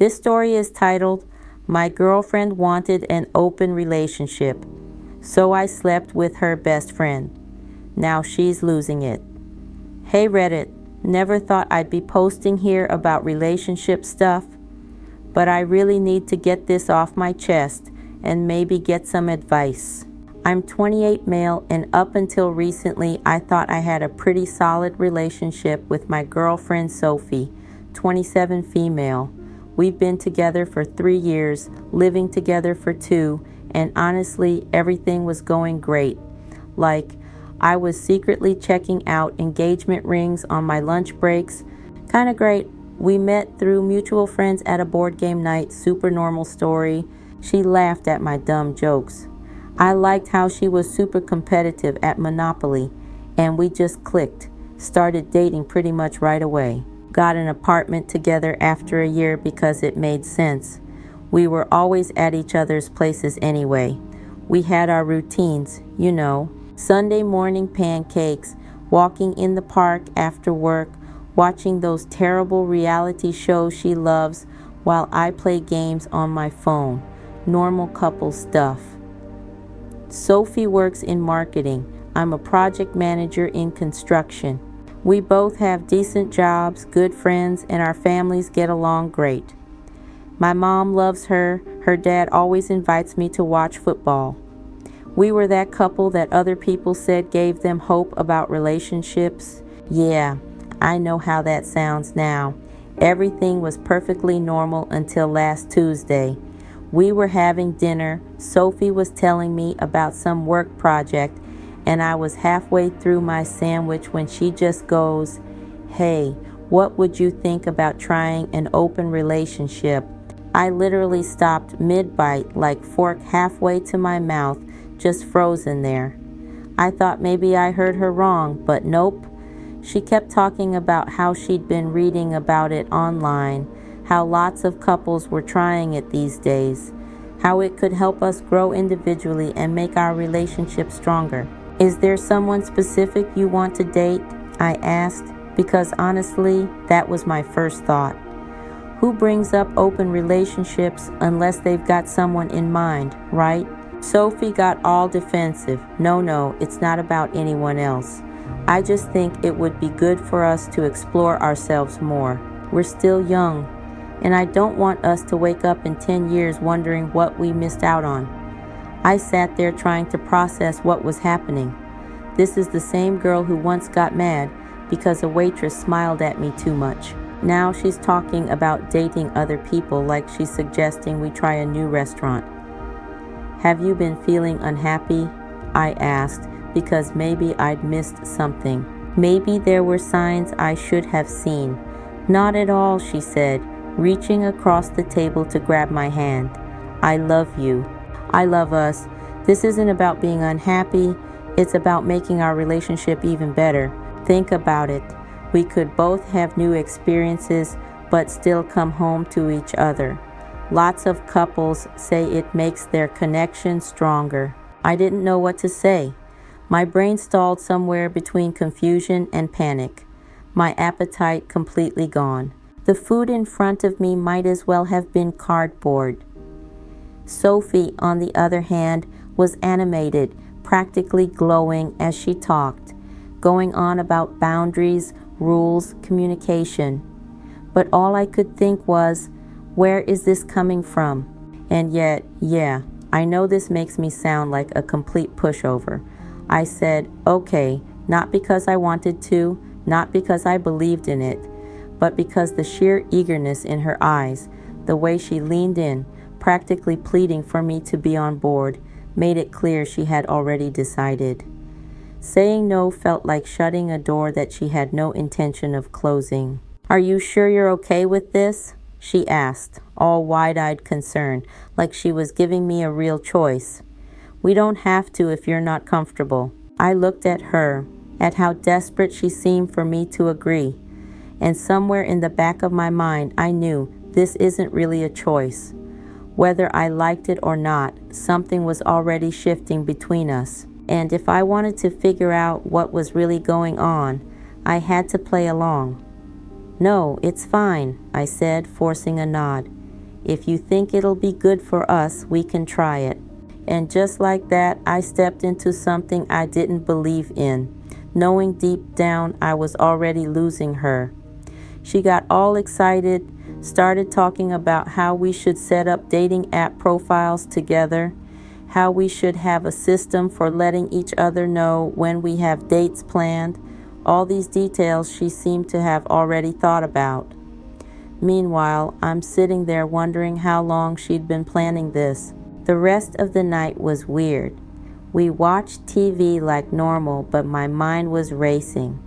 This story is titled, My Girlfriend Wanted an Open Relationship, so I slept with her best friend. Now she's losing it. Hey Reddit, never thought I'd be posting here about relationship stuff, but I really need to get this off my chest and maybe get some advice. I'm 28 male, and up until recently I thought I had a pretty solid relationship with my girlfriend Sophie, 27 female. We've been together for 3 years, living together for 2, and honestly everything was going great. Like, I was secretly checking out engagement rings on my lunch breaks. Kinda great. We met through mutual friends at a board game night, super normal story. She laughed at my dumb jokes. I liked how she was super competitive at Monopoly, and we just clicked. Started dating pretty much right away. Got an apartment together after a year because it made sense. We were always at each other's places anyway. We had our routines, you know. Sunday morning pancakes, walking in the park after work, watching those terrible reality shows she loves while I play games on my phone. Normal couple stuff. Sophie works in marketing. I'm a project manager in construction. We both have decent jobs, good friends, and our families get along great. My mom loves her. Her dad always invites me to watch football. We were that couple that other people said gave them hope about relationships. Yeah, I know how that sounds now. Everything was perfectly normal until last Tuesday. We were having dinner. Sophie was telling me about some work project, and I was halfway through my sandwich when she just goes, "Hey, what would you think about trying an open relationship?" I literally stopped mid-bite, like fork halfway to my mouth, just frozen there. I thought maybe I heard her wrong, but nope. She kept talking about how she'd been reading about it online, how lots of couples were trying it these days, how it could help us grow individually and make our relationship stronger. Is there someone specific you want to date? I asked, because honestly, that was my first thought. Who brings up open relationships unless they've got someone in mind, right? Sophie got all defensive. No, it's not about anyone else. I just think it would be good for us to explore ourselves more. We're still young, and I don't want us to wake up in 10 years wondering what we missed out on. I sat there trying to process what was happening. This is the same girl who once got mad because a waitress smiled at me too much. Now she's talking about dating other people like she's suggesting we try a new restaurant. Have you been feeling unhappy? I asked, because maybe I'd missed something. Maybe there were signs I should have seen. Not at all, she said, reaching across the table to grab my hand. I love you. I love us. This isn't about being unhappy. It's about making our relationship even better. Think about it. We could both have new experiences, but still come home to each other. Lots of couples say it makes their connection stronger. I didn't know what to say. My brain stalled somewhere between confusion and panic. My appetite completely gone. The food in front of me might as well have been cardboard. Sophie, on the other hand, was animated, practically glowing as she talked, going on about boundaries, rules, communication. But all I could think was, where is this coming from? And yet, yeah, I know this makes me sound like a complete pushover. I said, okay, not because I wanted to, not because I believed in it, but because the sheer eagerness in her eyes, the way she leaned in, practically pleading for me to be on board, made it clear she had already decided. Saying no felt like shutting a door that she had no intention of closing. Are you sure you're okay with this? She asked, all wide-eyed concern, like she was giving me a real choice. We don't have to if you're not comfortable. I looked at her, at how desperate she seemed for me to agree. And somewhere in the back of my mind, I knew this isn't really a choice. Whether I liked it or not, something was already shifting between us. And if I wanted to figure out what was really going on, I had to play along. No, it's fine, I said, forcing a nod. If you think it'll be good for us, we can try it." And just like that, I stepped into something I didn't believe in, knowing deep down I was already losing her. She got all excited, started talking about how we should set up dating app profiles together, how we should have a system for letting each other know when we have dates planned. All these details she seemed to have already thought about. Meanwhile, I'm sitting there wondering how long she'd been planning this. The rest of the night was weird. We watched TV like normal, but my mind was racing.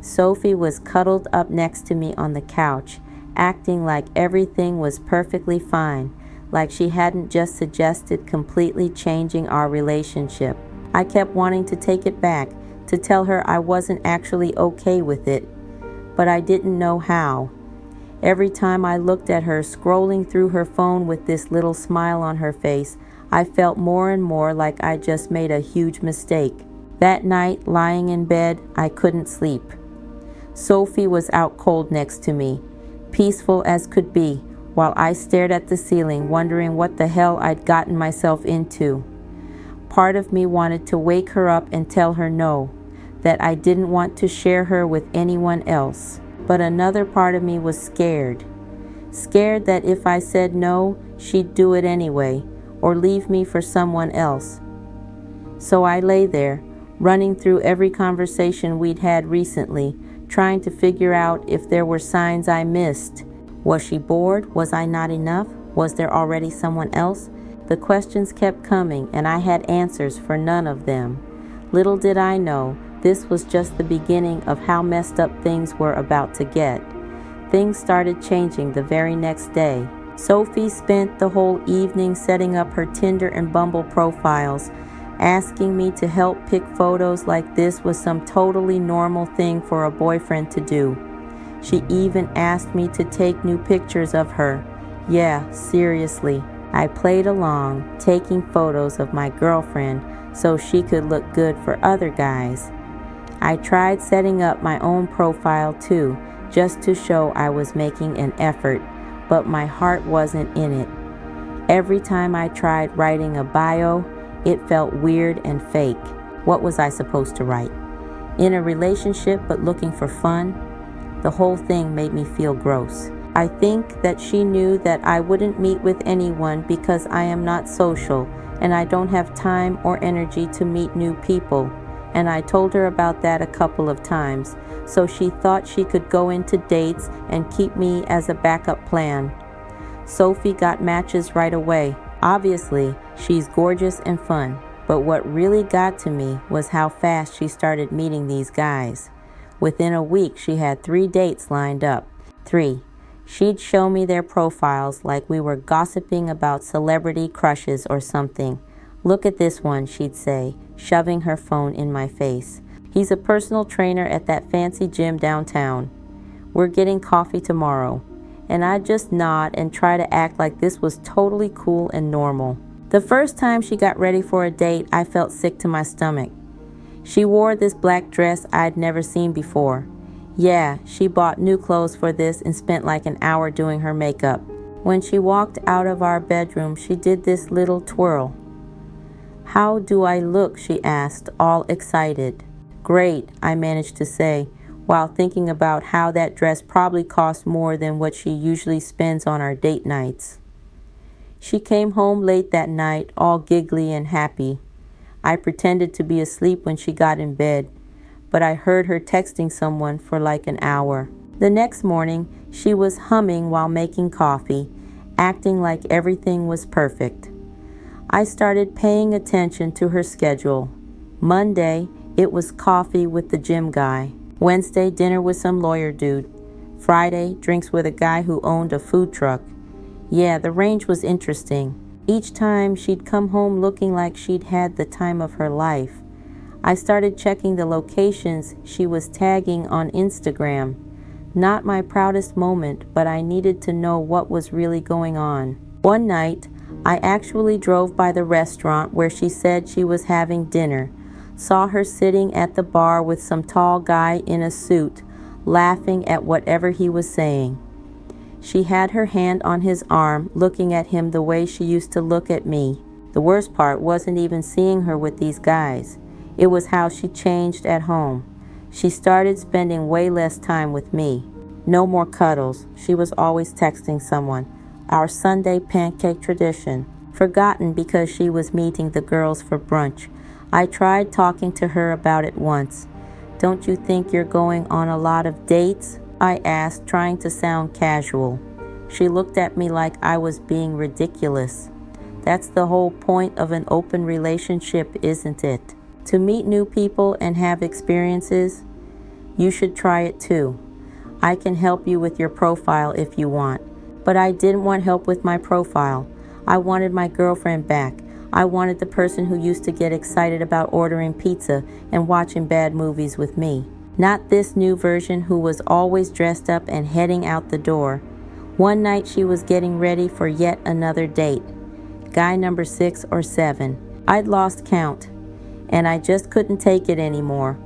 Sophie was cuddled up next to me on the couch, acting like everything was perfectly fine, like she hadn't just suggested completely changing our relationship. I kept wanting to take it back, to tell her I wasn't actually okay with it, but I didn't know how. Every time I looked at her scrolling through her phone with this little smile on her face, I felt more and more like I just made a huge mistake. That night, lying in bed, I couldn't sleep. Sophie was out cold next to me, peaceful as could be, while I stared at the ceiling, wondering what the hell I'd gotten myself into. Part of me wanted to wake her up and tell her no, that I didn't want to share her with anyone else. But another part of me was scared. Scared that if I said no, she'd do it anyway, or leave me for someone else. So I lay there, running through every conversation we'd had recently, trying to figure out if there were signs I missed. Was she bored? Was I not enough? Was there already someone else? The questions kept coming, and I had answers for none of them. Little did I know, this was just the beginning of how messed up things were about to get. Things started changing the very next day. Sophie spent the whole evening setting up her Tinder and Bumble profiles, asking me to help pick photos like this was some totally normal thing for a boyfriend to do. She even asked me to take new pictures of her. Yeah, seriously. I played along, taking photos of my girlfriend so she could look good for other guys. I tried setting up my own profile too, just to show I was making an effort, but my heart wasn't in it. Every time I tried writing a bio, it felt weird and fake. What was I supposed to write? In a relationship but looking for fun? The whole thing made me feel gross. I think that she knew that I wouldn't meet with anyone because I am not social and I don't have time or energy to meet new people. And I told her about that a couple of times, so she thought she could go into dates and keep me as a backup plan. Sophie got matches right away. Obviously, she's gorgeous and fun, but what really got to me was how fast she started meeting these guys. Within a week, she had 3 dates lined up. 3. She'd show me their profiles like we were gossiping about celebrity crushes or something. "Look at this one," she'd say, shoving her phone in my face. "He's a personal trainer at that fancy gym downtown. We're getting coffee tomorrow." And I'd just nod and try to act like this was totally cool and normal. The first time she got ready for a date, I felt sick to my stomach. She wore this black dress I'd never seen before. Yeah, she bought new clothes for this and spent like an hour doing her makeup. When she walked out of our bedroom, she did this little twirl. "How do I look?" she asked, all excited. "Great," I managed to say, while thinking about how that dress probably cost more than what she usually spends on our date nights. She came home late that night, all giggly and happy. I pretended to be asleep when she got in bed, but I heard her texting someone for like an hour. The next morning, she was humming while making coffee, acting like everything was perfect. I started paying attention to her schedule. Monday, it was coffee with the gym guy. Wednesday, dinner with some lawyer dude. Friday, drinks with a guy who owned a food truck. Yeah, the range was interesting. Each time, she'd come home looking like she'd had the time of her life. I started checking the locations she was tagging on Instagram. Not my proudest moment, but I needed to know what was really going on. One night, I actually drove by the restaurant where she said she was having dinner. Saw her sitting at the bar with some tall guy in a suit, laughing at whatever he was saying. She had her hand on his arm, looking at him the way she used to look at me. The worst part wasn't even seeing her with these guys. It was how she changed at home. She started spending way less time with me. No more cuddles. She was always texting someone. Our Sunday pancake tradition. Forgotten because she was meeting the girls for brunch. I tried talking to her about it once. "Don't you think you're going on a lot of dates?" I asked, trying to sound casual. She looked at me like I was being ridiculous. That's the whole point of an open relationship, isn't it? To meet new people and have experiences. You should try it too. I can help you with your profile if you want. But I didn't want help with my profile. I wanted my girlfriend back. I wanted the person who used to get excited about ordering pizza and watching bad movies with me. Not this new version who was always dressed up and heading out the door. One night she was getting ready for yet another date. Guy number 6 or 7. I'd lost count, and I just couldn't take it anymore.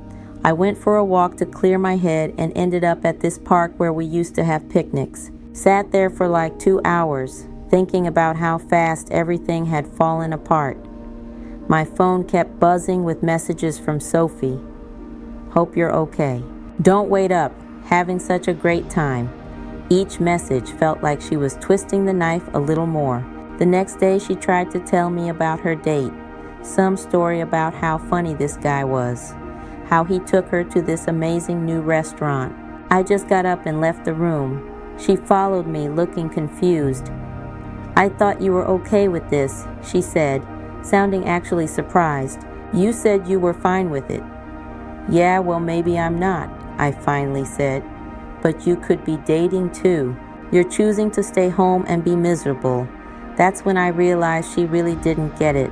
I went for a walk to clear my head and ended up at this park where we used to have picnics. Sat there for like 2 hours, thinking about how fast everything had fallen apart. My phone kept buzzing with messages from Sophie. "Hope you're okay. Don't wait up. Having such a great time." Each message felt like she was twisting the knife a little more. The next day she tried to tell me about her date. Some story about how funny this guy was. How he took her to this amazing new restaurant. I just got up and left the room. She followed me, looking confused. "I thought you were okay with this," she said, sounding actually surprised. "You said you were fine with it." "Yeah, well, maybe I'm not," I finally said. "But you could be dating too. You're choosing to stay home and be miserable." That's when I realized she really didn't get it.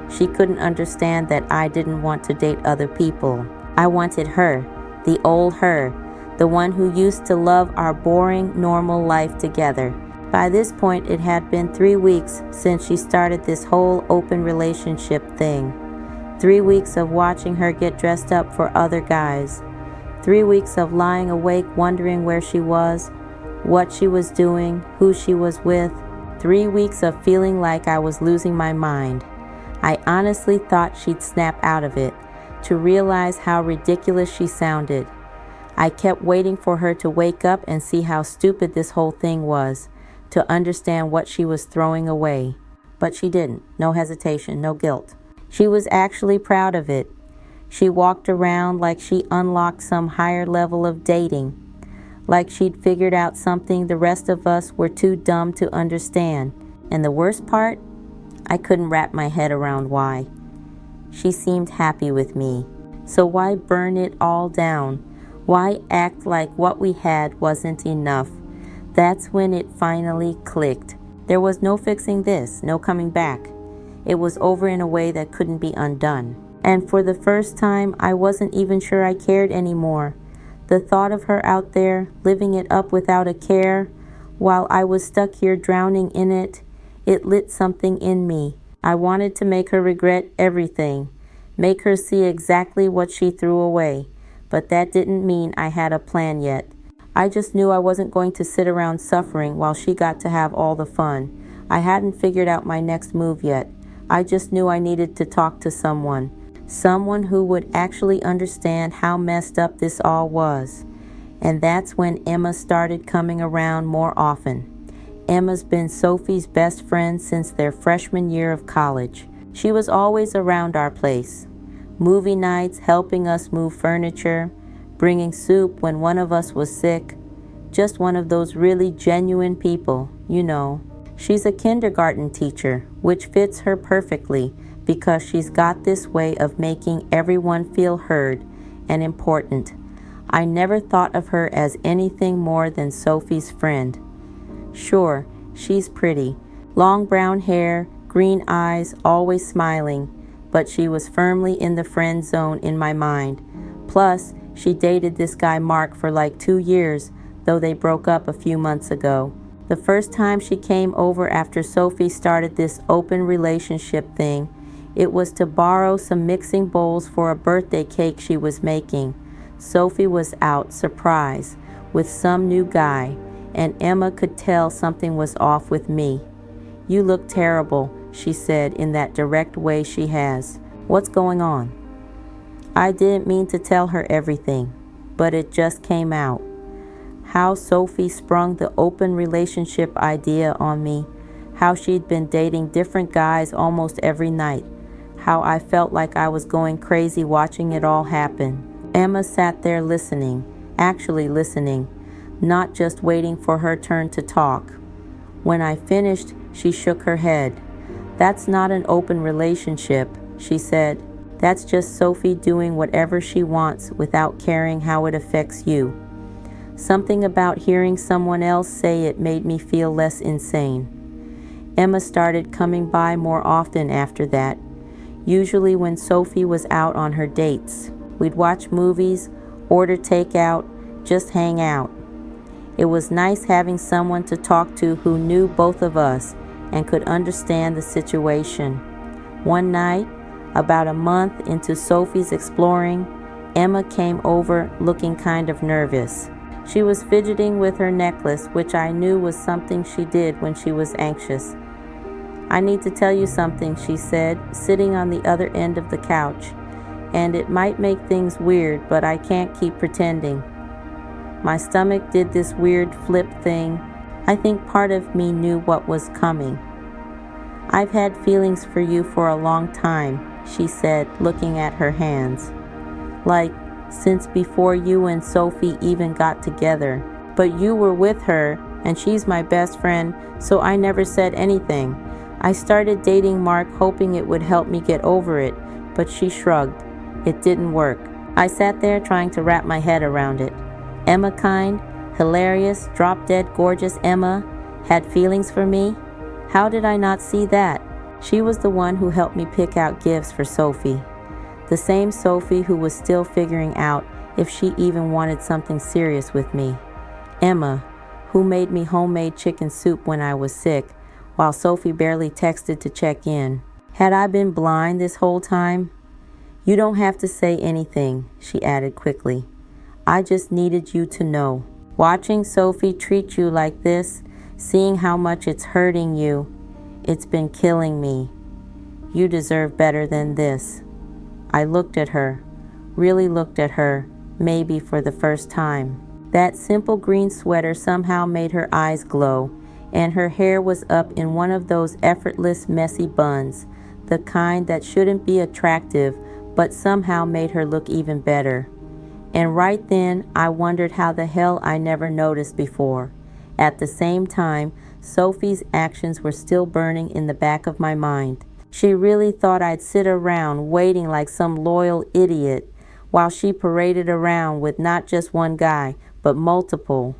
She couldn't understand that I didn't want to date other people. I wanted her, the old her, the one who used to love our boring, normal life together. By this point, it had been 3 weeks since she started this whole open relationship thing. 3 weeks of watching her get dressed up for other guys. 3 weeks of lying awake wondering where she was, what she was doing, who she was with. 3 weeks of feeling like I was losing my mind. I honestly thought she'd snap out of it, to realize how ridiculous she sounded. I kept waiting for her to wake up and see how stupid this whole thing was, to understand what she was throwing away. But she didn't. No hesitation, no guilt. She was actually proud of it. She walked around like she unlocked some higher level of dating, like she'd figured out something the rest of us were too dumb to understand. And the worst part? I couldn't wrap my head around why. She seemed happy with me. So why burn it all down? Why act like what we had wasn't enough? That's when it finally clicked. There was no fixing this, no coming back. It was over in a way that couldn't be undone. And for the first time, I wasn't even sure I cared anymore. The thought of her out there, living it up without a care, while I was stuck here drowning in it, it lit something in me. I wanted to make her regret everything, make her see exactly what she threw away. But that didn't mean I had a plan yet. I just knew I wasn't going to sit around suffering while she got to have all the fun. I hadn't figured out my next move yet. I just knew I needed to talk to someone. Someone who would actually understand how messed up this all was. And that's when Emma started coming around more often. Emma's been Sophie's best friend since their freshman year of college. She was always around our place. Movie nights, helping us move furniture, bringing soup when one of us was sick. Just one of those really genuine people, you know. She's a kindergarten teacher, which fits her perfectly because she's got this way of making everyone feel heard and important. I never thought of her as anything more than Sophie's friend. Sure, she's pretty. Long brown hair, green eyes, always smiling. But she was firmly in the friend zone in my mind. Plus, she dated this guy Mark for like 2 years, though they broke up a few months ago. The first time she came over after Sophie started this open relationship thing, it was to borrow some mixing bowls for a birthday cake she was making. Sophie was out, surprise, with some new guy. and Emma could tell something was off with me. "You look terrible," she said in that direct way she has. "What's going on?" I didn't mean to tell her everything, but it just came out. How Sophie sprung the open relationship idea on me, how she'd been dating different guys almost every night, how I felt like I was going crazy watching it all happen. Emma sat there listening, actually listening, not just waiting for her turn to talk. When I finished, she shook her head. "That's not an open relationship," she said. "That's just Sophie doing whatever she wants without caring how it affects you." Something about hearing someone else say it made me feel less insane. Emma started coming by more often after that, usually when Sophie was out on her dates. We'd watch movies, order takeout, just hang out. It was nice having someone to talk to who knew both of us and could understand the situation. One night, about a month into Sophie's exploring, Emma came over looking kind of nervous. She was fidgeting with her necklace, which I knew was something she did when she was anxious. "I need to tell you something," she said, sitting on the other end of the couch. "And it might make things weird, but I can't keep pretending." My stomach did this weird flip thing. I think part of me knew what was coming. "I've had feelings for you for a long time," she said, looking at her hands. "Like, since before you and Sophie even got together. But you were with her, and she's my best friend, so I never said anything. I started dating Mark hoping it would help me get over it, but she shrugged. It didn't work." I sat there trying to wrap my head around it. Emma kind, hilarious, drop-dead gorgeous Emma had feelings for me? How did I not see that? She was the one who helped me pick out gifts for Sophie. The same Sophie who was still figuring out if she even wanted something serious with me. Emma, who made me homemade chicken soup when I was sick, while Sophie barely texted to check in. Had I been blind this whole time? "You don't have to say anything," she added quickly. "I just needed you to know. Watching Sophie treat you like this, seeing how much it's hurting you, it's been killing me. You deserve better than this." I looked at her, really looked at her, maybe for the first time. That simple green sweater somehow made her eyes glow, and her hair was up in one of those effortless, messy buns, the kind that shouldn't be attractive, but somehow made her look even better. And right then, I wondered how the hell I never noticed before. At the same time, Sophie's actions were still burning in the back of my mind. She really thought I'd sit around waiting like some loyal idiot while she paraded around with not just one guy, but multiple.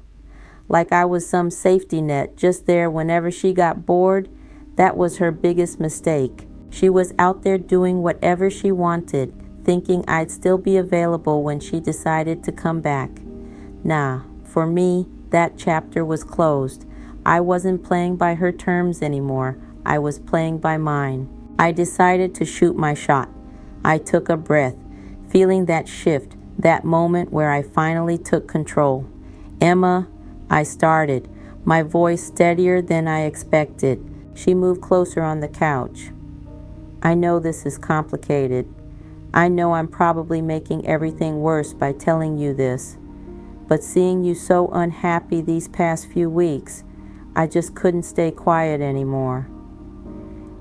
Like I was some safety net just there whenever she got bored. That was her biggest mistake. She was out there doing whatever she wanted, thinking I'd still be available when she decided to come back. Nah, for me, that chapter was closed. I wasn't playing by her terms anymore. I was playing by mine. I decided to shoot my shot. I took a breath, feeling that shift, that moment where I finally took control. "Emma," I started, my voice steadier than I expected. She moved closer on the couch. "I know this is complicated. I know I'm probably making everything worse by telling you this. But seeing you so unhappy these past few weeks, I just couldn't stay quiet anymore."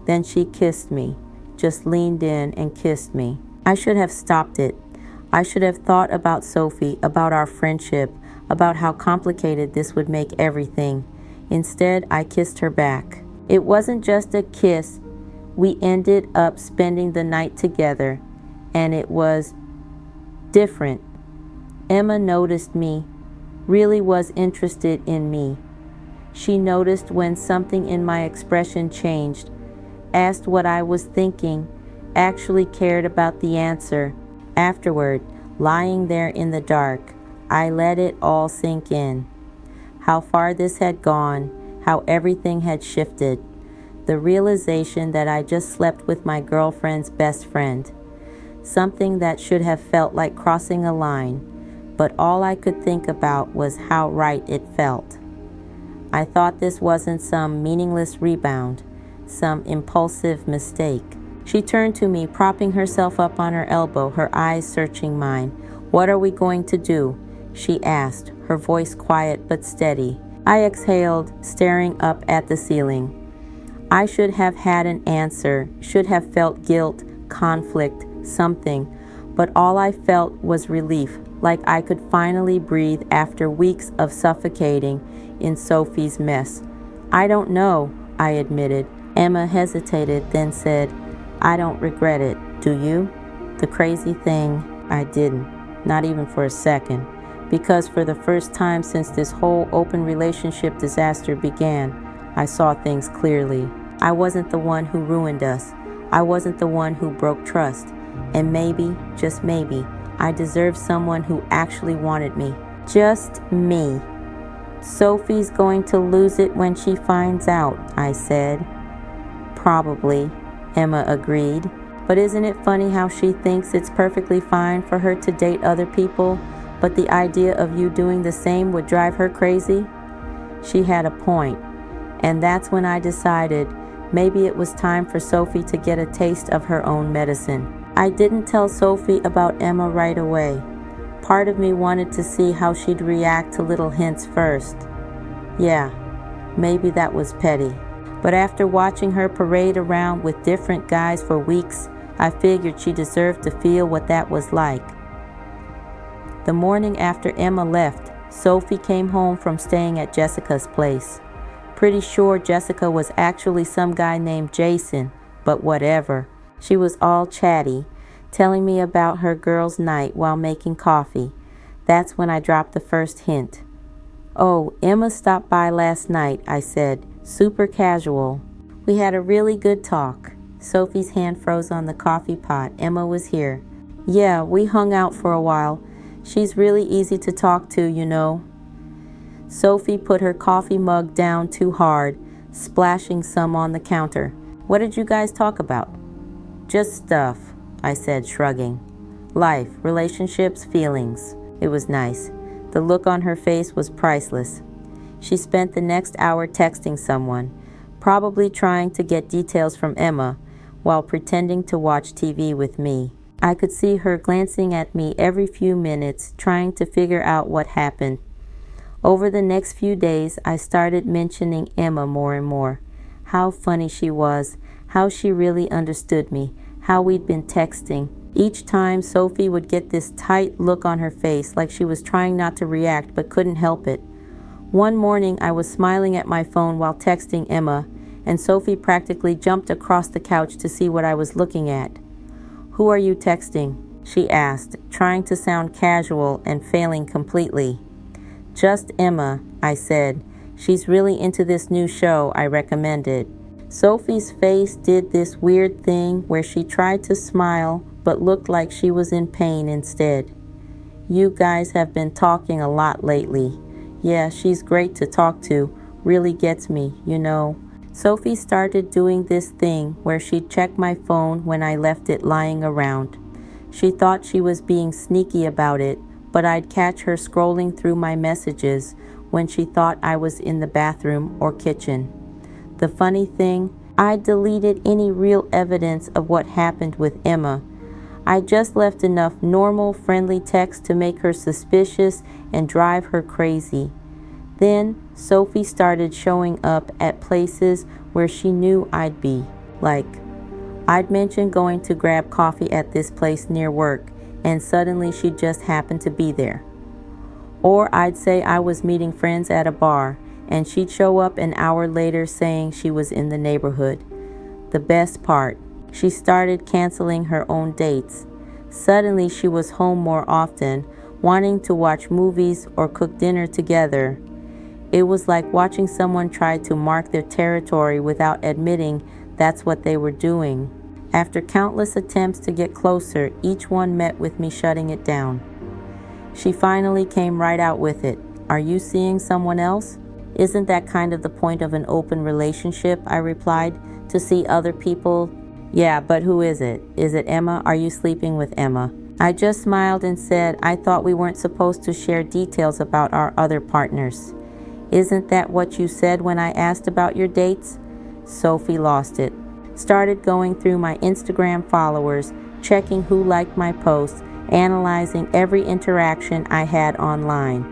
Then she kissed me, just leaned in and kissed me. I should have stopped it. I should have thought about Sophie, about our friendship, about how complicated this would make everything. Instead, I kissed her back. It wasn't just a kiss. We ended up spending the night together, and it was different. Emma noticed me, really was interested in me. She noticed when something in my expression changed, asked what I was thinking, actually cared about the answer. Afterward, lying there in the dark, I let it all sink in. How far this had gone, how everything had shifted. The realization that I just slept with my girlfriend's best friend. Something that should have felt like crossing a line, but all I could think about was how right it felt. I thought this wasn't some meaningless rebound, some impulsive mistake. She turned to me, propping herself up on her elbow, her eyes searching mine. "What are we going to do?" she asked, her voice quiet but steady. I exhaled, staring up at the ceiling. I should have had an answer, should have felt guilt, conflict, something, but all I felt was relief, like I could finally breathe after weeks of suffocating in Sophie's mess. "I don't know," I admitted. Emma hesitated, then said, "I don't regret it, do you?" The crazy thing, I didn't, not even for a second, because for the first time since this whole open relationship disaster began, I saw things clearly. I wasn't the one who ruined us. I wasn't the one who broke trust. And maybe, just maybe, I deserved someone who actually wanted me. Just me. "Sophie's going to lose it when she finds out," I said. "Probably," Emma agreed. "But isn't it funny how she thinks it's perfectly fine for her to date other people, but the idea of you doing the same would drive her crazy?" She had a point, and that's when I decided maybe it was time for Sophie to get a taste of her own medicine. I didn't tell Sophie about Emma right away. Part of me wanted to see how she'd react to little hints first. Yeah, maybe that was petty. But after watching her parade around with different guys for weeks, I figured she deserved to feel what that was like. The morning after Emma left, Sophie came home from staying at Jessica's place. Pretty sure Jessica was actually some guy named Jason, but whatever. She was all chatty, telling me about her girls' night while making coffee. That's when I dropped the first hint. "Oh, Emma stopped by last night," I said, super casual. "We had a really good talk." Sophie's hand froze on the coffee pot. Emma was here. "Yeah, we hung out for a while. She's really easy to talk to, you know." Sophie put her coffee mug down too hard, splashing some on the counter. "What did you guys talk about?" "Just stuff," I said, shrugging. "Life, relationships, feelings." It was nice. The look on her face was priceless. She spent the next hour texting someone, probably trying to get details from Emma, while pretending to watch TV with me. I could see her glancing at me every few minutes, trying to figure out what happened. Over the next few days, I started mentioning Emma more and more. How funny she was, how she really understood me, how we'd been texting. Each time, Sophie would get this tight look on her face, like she was trying not to react but couldn't help it. One morning, I was smiling at my phone while texting Emma, and Sophie practically jumped across the couch to see what I was looking at. "Who are you texting?" she asked, trying to sound casual and failing completely. "Just Emma," I said. "She's really into this new show I recommended." Sophie's face did this weird thing where she tried to smile but looked like she was in pain instead. "You guys have been talking a lot lately." "Yeah, she's great to talk to. Really gets me, you know." Sophie started doing this thing where she'd check my phone when I left it lying around. She thought she was being sneaky about it, but I'd catch her scrolling through my messages when she thought I was in the bathroom or kitchen. The funny thing, I deleted any real evidence of what happened with Emma. I just left enough normal, friendly text to make her suspicious and drive her crazy. Then Sophie started showing up at places where she knew I'd be. Like, I'd mention going to grab coffee at this place near work, and suddenly she'd just happen to be there. Or I'd say I was meeting friends at a bar, and she'd show up an hour later saying she was in the neighborhood. The best part, she started canceling her own dates. Suddenly she was home more often, wanting to watch movies or cook dinner together. It was like watching someone try to mark their territory without admitting that's what they were doing. After countless attempts to get closer, each one met with me shutting it down. She finally came right out with it. "Are you seeing someone else?" "Isn't that kind of the point of an open relationship?" I replied. "To see other people?" "Yeah, but who is it? Is it Emma? Are you sleeping with Emma?" I just smiled and said I thought we weren't supposed to share details about our other partners. Isn't that what you said when I asked about your dates? Sophie lost it. Started going through my Instagram followers, checking who liked my posts, analyzing every interaction I had online.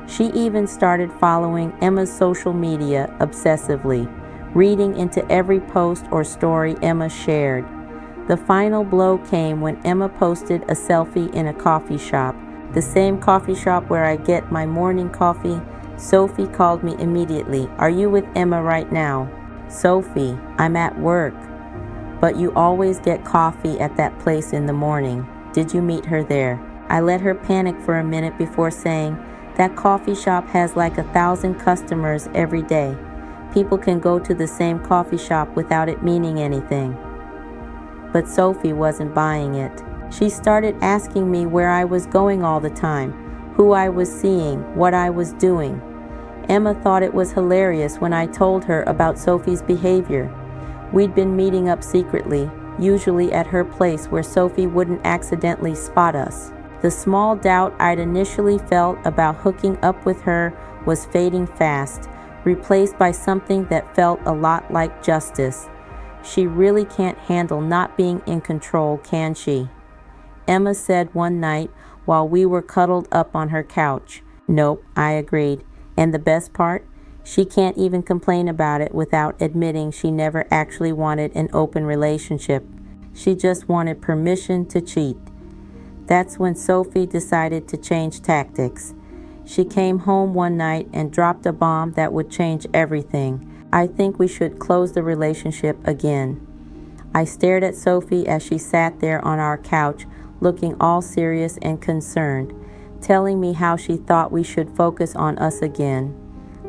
She even started following Emma's social media obsessively, reading into every post or story Emma shared. The final blow came when Emma posted a selfie in a coffee shop, the same coffee shop where I get my morning coffee. Sophie called me immediately. "Are you with Emma right now?" "Sophie, I'm at work." "But you always get coffee at that place in the morning. Did you meet her there?" I let her panic for a minute before saying, "That coffee shop has like 1,000 customers every day. People can go to the same coffee shop without it meaning anything." But Sophie wasn't buying it. She started asking me where I was going all the time, who I was seeing, what I was doing. Emma thought it was hilarious when I told her about Sophie's behavior. We'd been meeting up secretly, usually at her place where Sophie wouldn't accidentally spot us. The small doubt I'd initially felt about hooking up with her was fading fast, replaced by something that felt a lot like justice. She really can't handle not being in control, can she? Emma said one night while we were cuddled up on her couch. "Nope," I agreed. And the best part? She can't even complain about it without admitting she never actually wanted an open relationship. She just wanted permission to cheat. That's when Sophie decided to change tactics. She came home one night and dropped a bomb that would change everything. "I think we should close the relationship again." I stared at Sophie as she sat there on our couch, looking all serious and concerned, telling me how she thought we should focus on us again.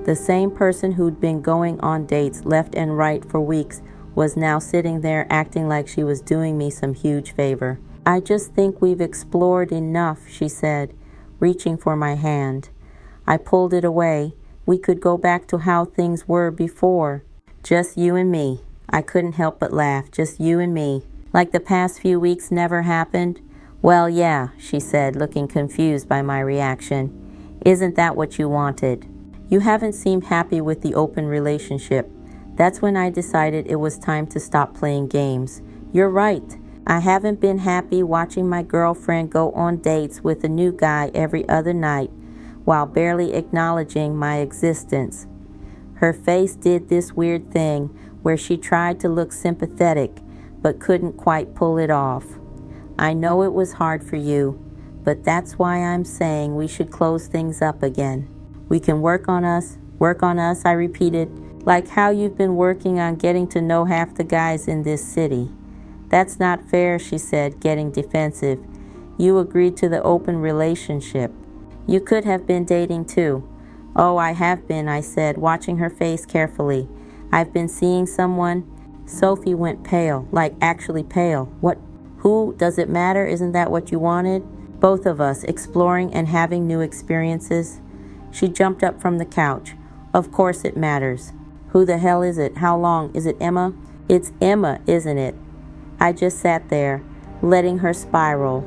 The same person who'd been going on dates left and right for weeks was now sitting there acting like she was doing me some huge favor. "I just think we've explored enough," she said, reaching for my hand. I pulled it away. "We could go back to how things were before. Just you and me." I couldn't help but laugh. "Just you and me. Like the past few weeks never happened?" "Well, yeah," she said, looking confused by my reaction. "Isn't that what you wanted?" "You haven't seemed happy with the open relationship." That's when I decided it was time to stop playing games. "You're right. I haven't been happy watching my girlfriend go on dates with a new guy every other night while barely acknowledging my existence." Her face did this weird thing where she tried to look sympathetic but couldn't quite pull it off. "I know it was hard for you, but that's why I'm saying we should close things up again. We can work on us, I repeated, "like how you've been working on getting to know half the guys in this city." "That's not fair," she said, getting defensive. "You agreed to the open relationship. You could have been dating too." "Oh, I have been," I said, watching her face carefully. "I've been seeing someone." Sophie went pale, like actually pale. "What? Who? Does it matter? Isn't that what you wanted?" "Both of us, exploring and having new experiences." She jumped up from the couch. "Of course it matters." "Who the hell is it? How long? Is it Emma?" "It's Emma, isn't it?" I just sat there, letting her spiral.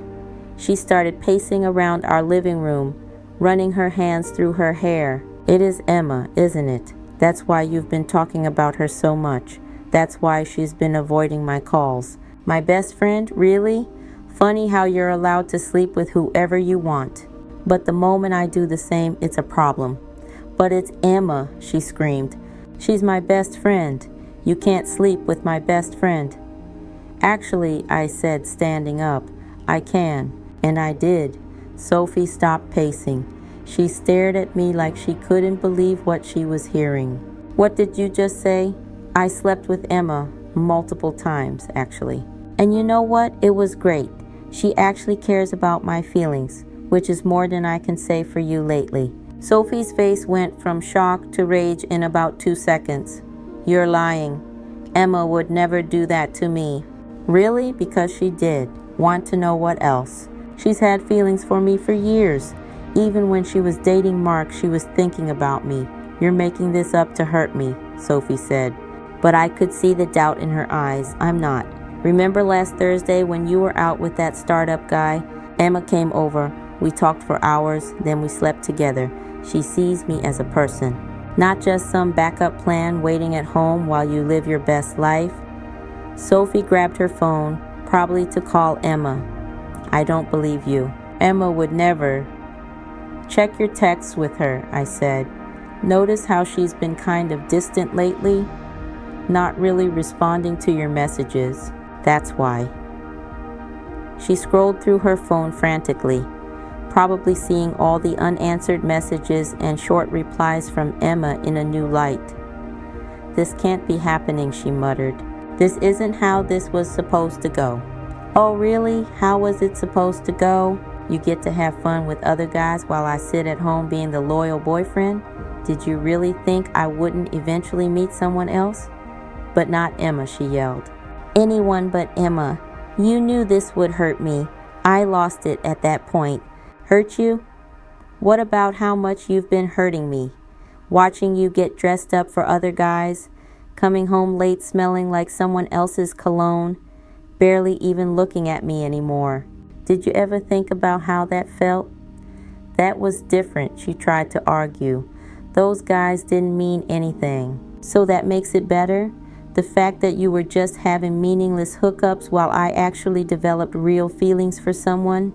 She started pacing around our living room, running her hands through her hair. "It is Emma, isn't it? That's why you've been talking about her so much. That's why she's been avoiding my calls." "My best friend? Really? Funny how you're allowed to sleep with whoever you want. But the moment I do the same, it's a problem." "But it's Emma," she screamed. "She's my best friend. You can't sleep with my best friend." "Actually," I said, standing up, "I can." And I did. Sophie stopped pacing. She stared at me like she couldn't believe what she was hearing. "What did you just say?" "I slept with Emma multiple times, actually. And you know what? It was great. She actually cares about my feelings, which is more than I can say for you lately." Sophie's face went from shock to rage in about 2 seconds. "You're lying. Emma would never do that to me." "Really? Because she did." "Want to know what else?" "She's had feelings for me for years. Even when she was dating Mark, she was thinking about me." "You're making this up to hurt me," Sophie said. But I could see the doubt in her eyes. "I'm not. Remember last Thursday when you were out with that startup guy? Emma came over. We talked for hours, then we slept together. She sees me as a person." Not just some backup plan waiting at home while you live your best life. Sophie grabbed her phone, probably to call Emma. I don't believe you. Emma would never. Check your texts with her, I said. Notice how she's been kind of distant lately? Not really responding to your messages. That's why. She scrolled through her phone frantically, probably seeing all the unanswered messages and short replies from Emma in a new light. This can't be happening, she muttered. This isn't how this was supposed to go. Oh, really? How was it supposed to go? You get to have fun with other guys while I sit at home being the loyal boyfriend? Did you really think I wouldn't eventually meet someone else? But not Emma, she yelled. Anyone but Emma. You knew this would hurt me. I lost it at that point. Hurt you? What about how much you've been hurting me? Watching you get dressed up for other guys, coming home late smelling like someone else's cologne, barely even looking at me anymore. Did you ever think about how that felt? That was different, she tried to argue. Those guys didn't mean anything. So that makes it better? The fact that you were just having meaningless hookups while I actually developed real feelings for someone?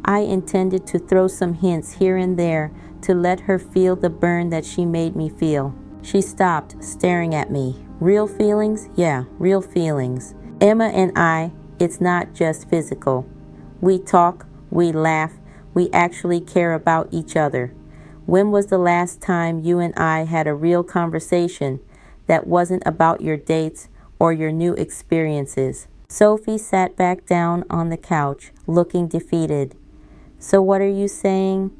I intended to throw some hints here and there to let her feel the burn that she made me feel. She stopped, staring at me. Real feelings? Yeah, real feelings. Emma and I, it's not just physical. We talk, we laugh, we actually care about each other. When was the last time you and I had a real conversation that wasn't about your dates or your new experiences? Sophie sat back down on the couch, looking defeated. So what are you saying?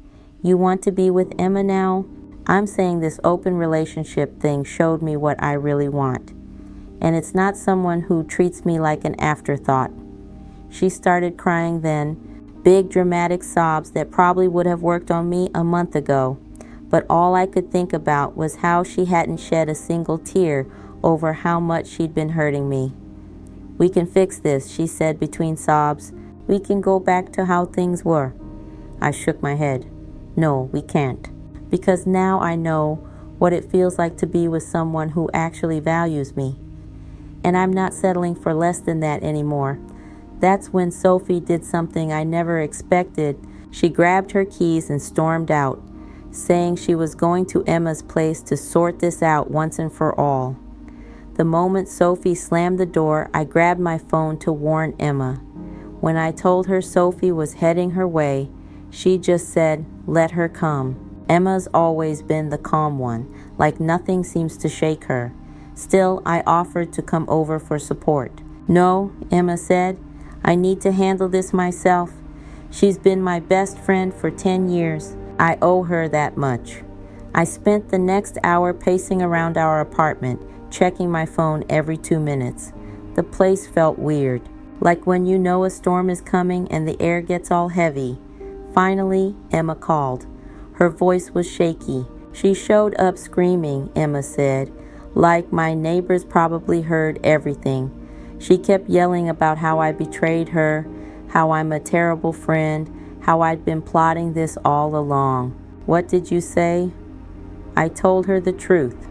You want to be with Emma now? I'm saying this open relationship thing showed me what I really want. And it's not someone who treats me like an afterthought. She started crying then, big dramatic sobs that probably would have worked on me a month ago. But all I could think about was how she hadn't shed a single tear over how much she'd been hurting me. We can fix this, she said between sobs. We can go back to how things were. I shook my head. No, we can't. Because now I know what it feels like to be with someone who actually values me. And I'm not settling for less than that anymore. That's when Sophie did something I never expected. She grabbed her keys and stormed out, saying she was going to Emma's place to sort this out once and for all. The moment Sophie slammed the door, I grabbed my phone to warn Emma. When I told her Sophie was heading her way, she just said, let her come. Emma's always been the calm one, like nothing seems to shake her. Still, I offered to come over for support. No, Emma said, I need to handle this myself. She's been my best friend for 10 years. I owe her that much. I spent the next hour pacing around our apartment, checking my phone every 2 minutes. The place felt weird, like when you know a storm is coming and the air gets all heavy. Finally, Emma called. Her voice was shaky. She showed up screaming, Emma said, like my neighbors probably heard everything. She kept yelling about how I betrayed her, how I'm a terrible friend, how I'd been plotting this all along. What did you say? I told her the truth,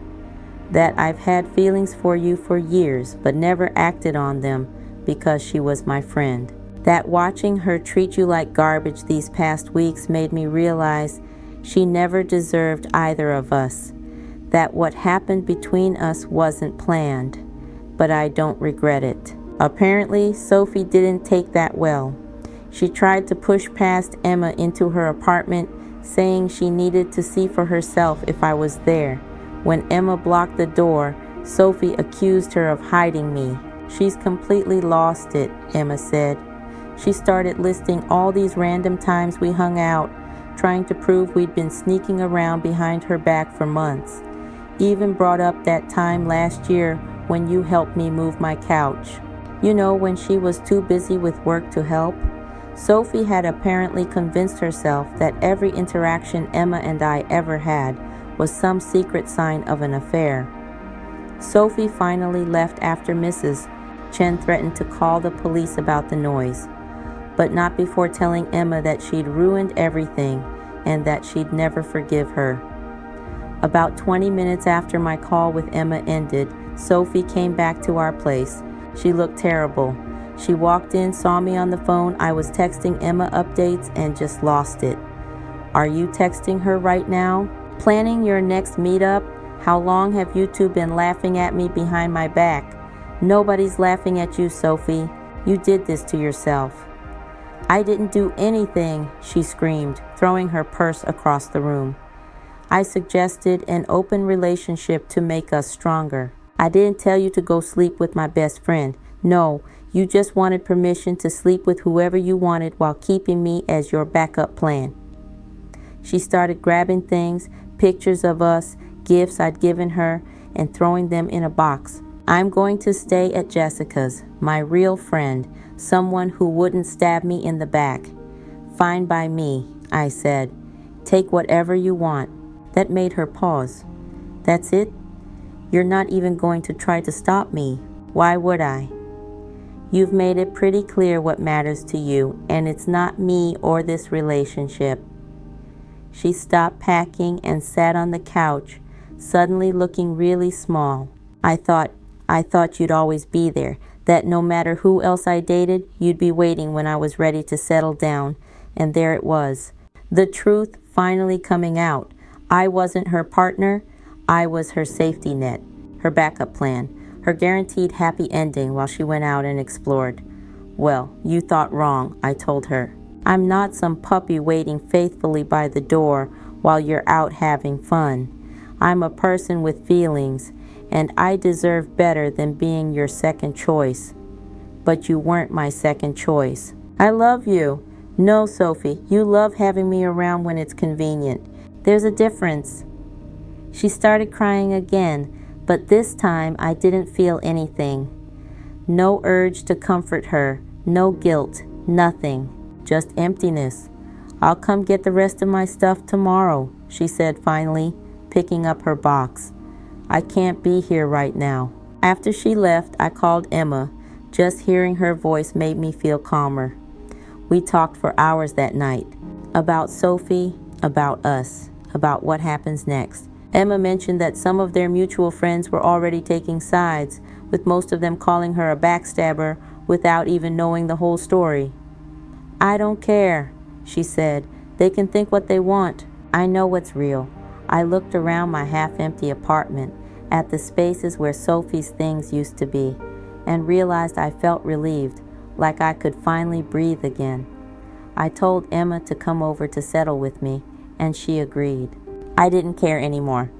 that I've had feelings for you for years, but never acted on them because she was my friend. That watching her treat you like garbage these past weeks made me realize she never deserved either of us, that what happened between us wasn't planned, but I don't regret it. Apparently, Sophie didn't take that well. She tried to push past Emma into her apartment, saying she needed to see for herself if I was there. When Emma blocked the door, Sophie accused her of hiding me. She's completely lost it, Emma said. She started listing all these random times we hung out, trying to prove we'd been sneaking around behind her back for months. Even brought up that time last year when you helped me move my couch. You know, when she was too busy with work to help. Sophie had apparently convinced herself that every interaction Emma and I ever had was some secret sign of an affair. Sophie finally left after Mrs. Chen threatened to call the police about the noise, but not before telling Emma that she'd ruined everything and that she'd never forgive her. About 20 minutes after my call with Emma ended, Sophie came back to our place. She looked terrible. She walked in, saw me on the phone. I was texting Emma updates and just lost it. Are you texting her right now? Planning your next meetup? How long have you two been laughing at me behind my back? Nobody's laughing at you, Sophie. You did this to yourself. I didn't do anything, she screamed, throwing her purse across the room. I suggested an open relationship to make us stronger. I didn't tell you to go sleep with my best friend. No, you just wanted permission to sleep with whoever you wanted while keeping me as your backup plan. She started grabbing things, pictures of us, gifts I'd given her, and throwing them in a box. I'm going to stay at Jessica's, my real friend, someone who wouldn't stab me in the back. Fine by me, I said. Take whatever you want. That made her pause. That's it? You're not even going to try to stop me. Why would I? You've made it pretty clear what matters to you, and it's not me or this relationship. She stopped packing and sat on the couch, suddenly looking really small. I thought you'd always be there, that no matter who else I dated, you'd be waiting when I was ready to settle down. And there it was. The truth finally coming out. I wasn't her partner. I was her safety net, her backup plan, her guaranteed happy ending while she went out and explored. Well, you thought wrong, I told her. I'm not some puppy waiting faithfully by the door while you're out having fun. I'm a person with feelings, and I deserve better than being your second choice. But you weren't my second choice. I love you. No, Sophie, you love having me around when it's convenient. There's a difference. She started crying again, but this time I didn't feel anything. No urge to comfort her, no guilt, nothing, just emptiness. I'll come get the rest of my stuff tomorrow, she said finally, picking up her box. I can't be here right now. After she left, I called Emma. Just hearing her voice made me feel calmer. We talked for hours that night. About Sophie, about us, about what happens next. Emma mentioned that some of their mutual friends were already taking sides, with most of them calling her a backstabber without even knowing the whole story. I don't care, she said. They can think what they want. I know what's real. I looked around my half-empty apartment at the spaces where Sophie's things used to be and realized I felt relieved, like I could finally breathe again. I told Emma to come over to settle with me, and she agreed. I didn't care anymore.